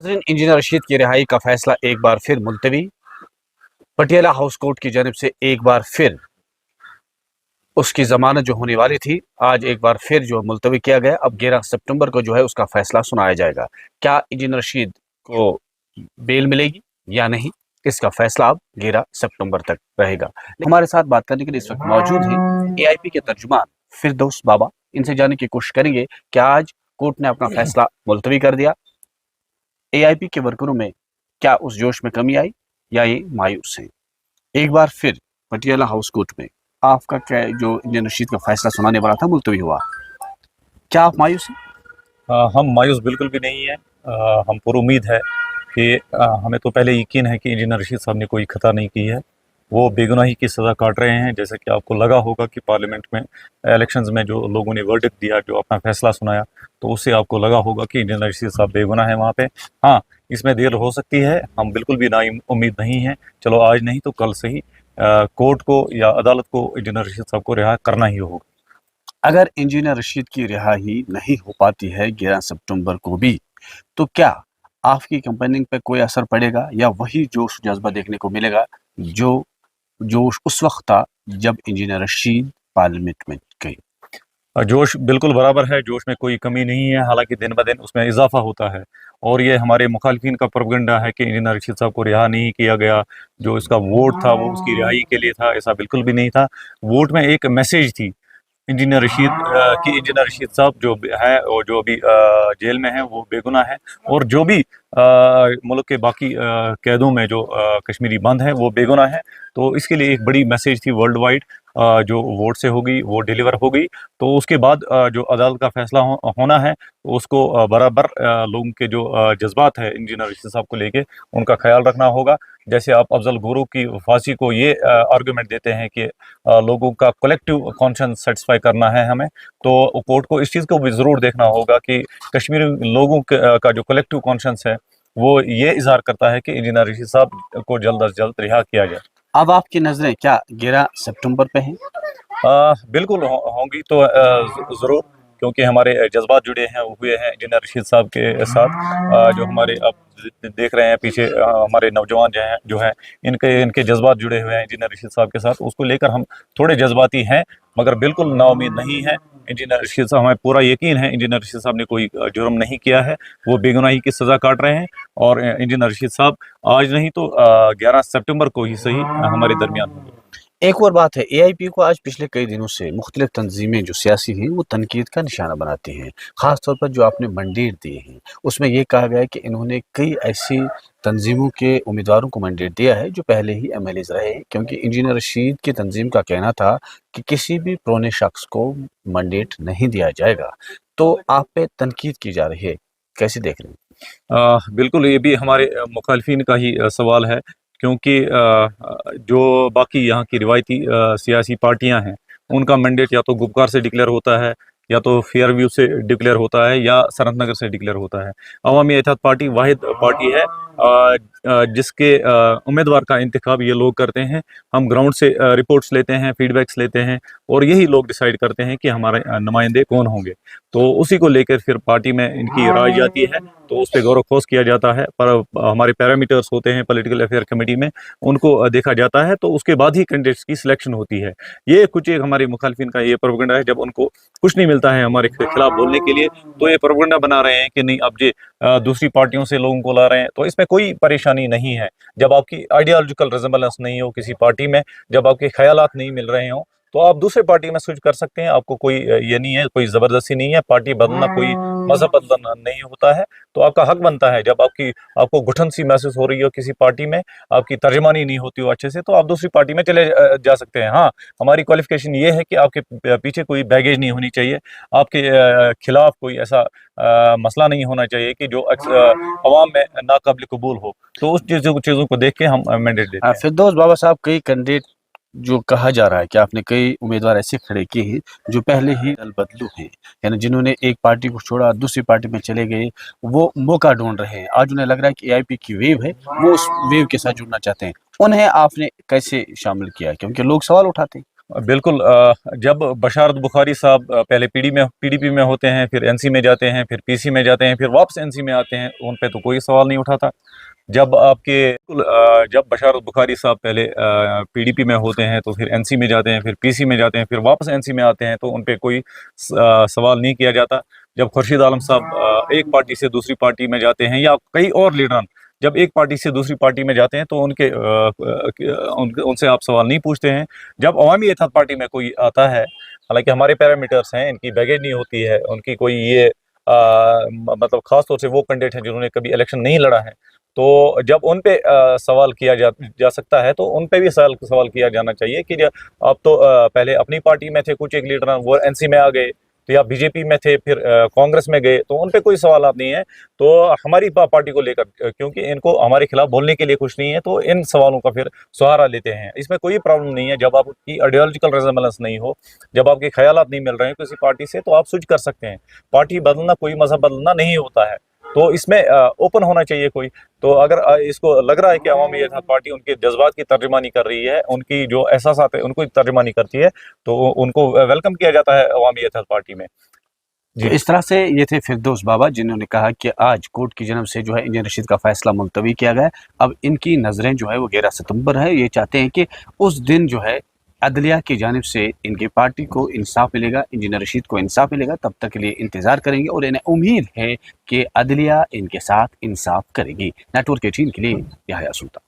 नाज़रीन, इंजीनियर रशीद की रिहाई का फैसला एक बार फिर मुलतवी। पटियाला हाउस कोर्ट की जानिब से एक बार फिर उसकी जमानत जो होने वाली थी, आज एक बार फिर जो मुलतवी किया गया। अब 11 सितंबर को जो है उसका फैसला सुनाया जाएगा। क्या इंजीनियर रशीद को बेल मिलेगी या नहीं, इसका फैसला अब 11 सितंबर तक रहेगा। हमारे साथ बात करने के लिए इस वक्त मौजूद हैं AIP के तर्जुमान फिरदौस बाबा। इनसे जानने की कोशिश करेंगे कि आज कोर्ट ने अपना फैसला मुलतवी कर दिया, AIP के वर्करों में क्या उस जोश में कमी आई या ये मायूस हैं। एक बार फिर पटियाला हाउस कोर्ट में आपका क्या जो इंजीनियर रशीद का फैसला सुनाने वाला था मुलतवी हुआ, क्या आप मायूस हैं? हम मायूस बिल्कुल भी नहीं है। हम पर उम्मीद है कि हमें तो पहले यकीन है कि इंजीनियर रशीद साहब ने कोई खता नहीं की है। वो बेगुनाही की सज़ा काट रहे हैं। जैसे कि आपको लगा होगा कि पार्लियामेंट में इलेक्शंस में जो लोगों ने वर्डिक्ट दिया, जो अपना फैसला सुनाया, तो उससे आपको लगा होगा कि इंजीनियर रशीद साहब बेगुनाह है वहाँ पे। हाँ, इसमें देर हो सकती है, हम बिल्कुल भी ना उम्मीद नहीं है। चलो आज नहीं तो कल से ही कोर्ट को या अदालत को इंजीनियर रशीद साहब को रिहा करना ही होगा। अगर इंजीनियर रशीद की रिहाई नहीं हो पाती है 11 सितंबर को भी, तो क्या आपकी कंपनी पे कोई असर पड़ेगा या वही जोश जज्बा देखने को मिलेगा जो जोश उस वक्त था जब इंजीनियर रशीद पार्लियामेंट में गई? जोश बिल्कुल बराबर है, जोश में कोई कमी नहीं है। हालांकि दिन ब दिन उसमें इजाफा होता है और ये हमारे मुखालफिन का प्रोपगंडा है कि इंजीनियर रशीद साहब को रिहा नहीं किया गया। जो इसका वोट था वो उसकी रिहाई के लिए था, ऐसा बिल्कुल भी नहीं था। वोट में एक मैसेज थी इंजीनियर रशीद कि इंजीनियर रशीद साहब जो है और जो अभी जेल में है वो बेगुनाह है, और जो भी मुल्क के बाकी कैदों में जो कश्मीरी बंद हैं वो बेगुनाह है। तो इसके लिए एक बड़ी मैसेज थी वर्ल्ड वाइड, जो वोट से होगी वो डिलीवर हो गई। तो उसके बाद जो अदालत का फैसला होना है, तो उसको बराबर लोगों के जो जज्बात है इंजीनियर रशीद साहब को लेके, उनका ख्याल रखना होगा। जैसे आप अफजल गुरू की फांसी को ये आर्गूमेंट देते हैं कि लोगों का कलेक्टिव कॉन्शियंस सेटिस्फाई करना है हमें, तो कोर्ट को इस चीज़ को भी ज़रूर देखना होगा कि कश्मीरी लोगों का जो कलेक्टिव कॉन्शियंस है वो ये इजहार करता है कि इंजीनियर रशीद साहब को जल्द अज जल्द रिहा किया जाए। अब आपकी नज़रें क्या 11 सितंबर पे हैं? बिल्कुल होंगी तो ज़रूर, क्योंकि हमारे जज्बात जुड़े हैं हुए हैं इंजीनियर रशीद साहब के साथ। जो हमारे अब देख रहे हैं पीछे हमारे नौजवान जो हैं इनके इनके जज्बात जुड़े हुए हैं इंजीनियर रशीद साहब के साथ। उसको लेकर हम थोड़े जज्बाती हैं, मगर बिल्कुल नाउम्मीद नहीं है। इंजीनियर रशीद साहब, हमें पूरा यकीन है इंजीनियर रशीद साहब ने कोई जुर्म नहीं किया है, वो बेगुनाही की सज़ा काट रहे हैं। और इंजीनियर रशीद साहब आज नहीं तो 11 सितंबर को ही सही हमारे दरमियान होंगे। एक और बात है, AIP को आज पिछले कई दिनों से मुख्तलिफ तंजीमें जो सियासी हैं वो तनकीद का निशाना बनाती हैं। ख़ास तौर पर जो आपने मैंडेट दिए हैं उसमें ये कहा गया है कि इन्होंने कई ऐसी तंजीमों के उम्मीदवारों को मैंडेट दिया है जो पहले ही MLAs रहे हैं, क्योंकि इंजीनियर रशीद की तंजीम का कहना था कि किसी भी पुराने शख्स को मैंडेट नहीं दिया जाएगा। तो आप पे तनकीद की जा रही है, कैसे देख रहे हैं? बिल्कुल, ये भी हमारे मुखालफिन का ही सवाल है, क्योंकि जो बाकी यहाँ की रिवायती सियासी पार्टियाँ हैं, उनका मैंडेट या तो गुपकार से डिक्लेयर होता है, या तो फेयर व्यू से डिक्लेयर होता है, या सनत नगर से डिक्लेयर होता है। अवामी इत्तेहाद पार्टी वाहिद पार्टी है जिसके उम्मीदवार का इंतखाब ये लोग करते हैं। हम ग्राउंड से रिपोर्ट्स लेते हैं, फीडबैक्स लेते हैं, और यही लोग डिसाइड करते हैं कि हमारे नुमाइंदे कौन होंगे। तो उसी को लेकर फिर पार्टी में इनकी राय जाती है, तो उस पर गौर खोज किया जाता है। पर हमारे पैरामीटर्स होते हैं पॉलिटिकल अफेयर कमेटी में, उनको देखा जाता है, तो उसके बाद ही कैंडिडेट्स की सिलेक्शन होती है। ये कुछ एक हमारे मुखालफिन का ये प्रोपगेंडा है, जब उनको कुछ नहीं मिलता है हमारे खिलाफ बोलने के लिए, तो ये प्रोपगेंडा बना रहे हैं कि नहीं अब ये दूसरी पार्टियों से लोगों को ला रहे हैं। तो इसमें कोई परेशानी नहीं है। जब आपकी आइडियोलॉजिकल रिजेम्बलेंस नहीं हो किसी पार्टी में, जब आपके ख्यालात नहीं मिल रहे हों, तो आप दूसरे पार्टी में स्विच कर सकते हैं। आपको कोई ये नहीं है, कोई ज़बरदस्ती नहीं है। पार्टी बदलना कोई मज़हब बदलना नहीं होता है, तो आपका हक बनता है। जब आपको घुटन सी महसूस हो रही हो किसी पार्टी में, आपकी तर्जमानी नहीं होती हो अच्छे से, तो आप दूसरी पार्टी में चले जा सकते हैं। हाँ, हमारी क्वालिफिकेशन ये है कि आपके पीछे कोई बैगेज नहीं होनी चाहिए, आपके खिलाफ कोई ऐसा मसला नहीं होना चाहिए कि जो अवाम में नाकाबिल कबूल हो। तो उस चीज़ों को देख के हम मैंडेट देते हैं। फिरदौस बाबा साहब, कई कैंडिडेट जो कहा जा रहा है कि आपने कई उम्मीदवार ऐसे खड़े किए हैं जो पहले ही दल बदलू हैं, यानी जिन्होंने एक पार्टी को छोड़ा दूसरी पार्टी में चले गए, वो मौका ढूंढ रहे हैं। आज उन्हें लग रहा है कि AIP की वेव है, वो उस वेव के साथ जुड़ना चाहते हैं। उन्हें आपने कैसे शामिल किया? क्योंकि लोग सवाल उठाते हैं। بالکل جب بشارت بخاری صاحب پہلے پی ڈی پی میں ہوتے ہیں، پھر این سی میں جاتے ہیں، پھر پی سی میں جاتے ہیں، پھر واپس این سی میں آتے ہیں، ان پہ تو کوئی سوال نہیں اٹھاتا. جب آپ کے جب بشارت بخاری صاحب پہلے پی ڈی پی میں ہوتے ہیں تو پھر این سی میں جاتے ہیں، پھر پی سی میں جاتے ہیں، پھر واپس این سی میں آتے ہیں، تو ان پہ کوئی سوال نہیں کیا جاتا. جب خورشید عالم صاحب ایک پارٹی سے دوسری پارٹی میں جاتے ہیں، یا کئی اور لیڈران جب ایک پارٹی سے دوسری پارٹی میں جاتے ہیں، تو ان سے آپ سوال نہیں پوچھتے ہیں. جب عوامی اتحاد پارٹی میں کوئی آتا ہے، حالانکہ ہمارے پیرامیٹرز ہیں، ان کی بیگیج نہیں ہوتی ہے، ان کی کوئی یہ مطلب خاص طور سے وہ کینڈیڈیٹ ہیں جنہوں نے کبھی الیکشن نہیں لڑا ہے، تو جب ان پہ سوال کیا جا سکتا ہے، تو ان پہ بھی سوال کیا جانا چاہیے کہ آپ تو پہلے اپنی پارٹی میں تھے، کچھ ایک لیڈر وہ این سی میں آ گئے، تو یا بی جے پی میں تھے، پھر کانگریس میں گئے، تو ان پہ کوئی سوالات نہیں ہیں. تو ہماری پارٹی کو لے کر، کیونکہ ان کو ہمارے خلاف بولنے کے لیے کچھ نہیں ہے، تو ان سوالوں کا پھر سہارا لیتے ہیں. اس میں کوئی پرابلم نہیں ہے. جب آپ کی آئیڈیالوجیکل ریزمبلنس نہیں ہو، جب آپ کے خیالات نہیں مل رہے ہیں کسی پارٹی سے، تو آپ سوئچ کر سکتے ہیں. پارٹی بدلنا کوئی مذہب بدلنا نہیں ہوتا ہے. تو اس میں اوپن ہونا چاہیے کوئی. تو اگر اس کو لگ رہا ہے کہ عوامی اتحاد پارٹی ان کے جذبات کی ترجمانی کر رہی ہے، ان کی جو احساسات ہیں ان کو ترجمانی کرتی ہے، تو ان کو ویلکم کیا جاتا ہے عوامی اتحاد پارٹی میں. تو اس طرح سے یہ تھے فردوس بابا، جنہوں نے کہا کہ آج کورٹ کی جانب سے جو ہے انجینئر رشید کا فیصلہ ملتوی کیا گیا. اب ان کی نظریں جو ہے وہ 11 ستمبر ہے. یہ چاہتے ہیں کہ اس دن جو ہے عدلیہ کی جانب سے ان کی پارٹی کو انصاف ملے گا، انجینئر رشید کو انصاف ملے گا. تب تک کے لیے انتظار کریں گے، اور انہیں امید ہے کہ عدلیہ ان کے ساتھ انصاف کرے گی. نیٹ ورک 18 کے لیے یحییٰ سلطان.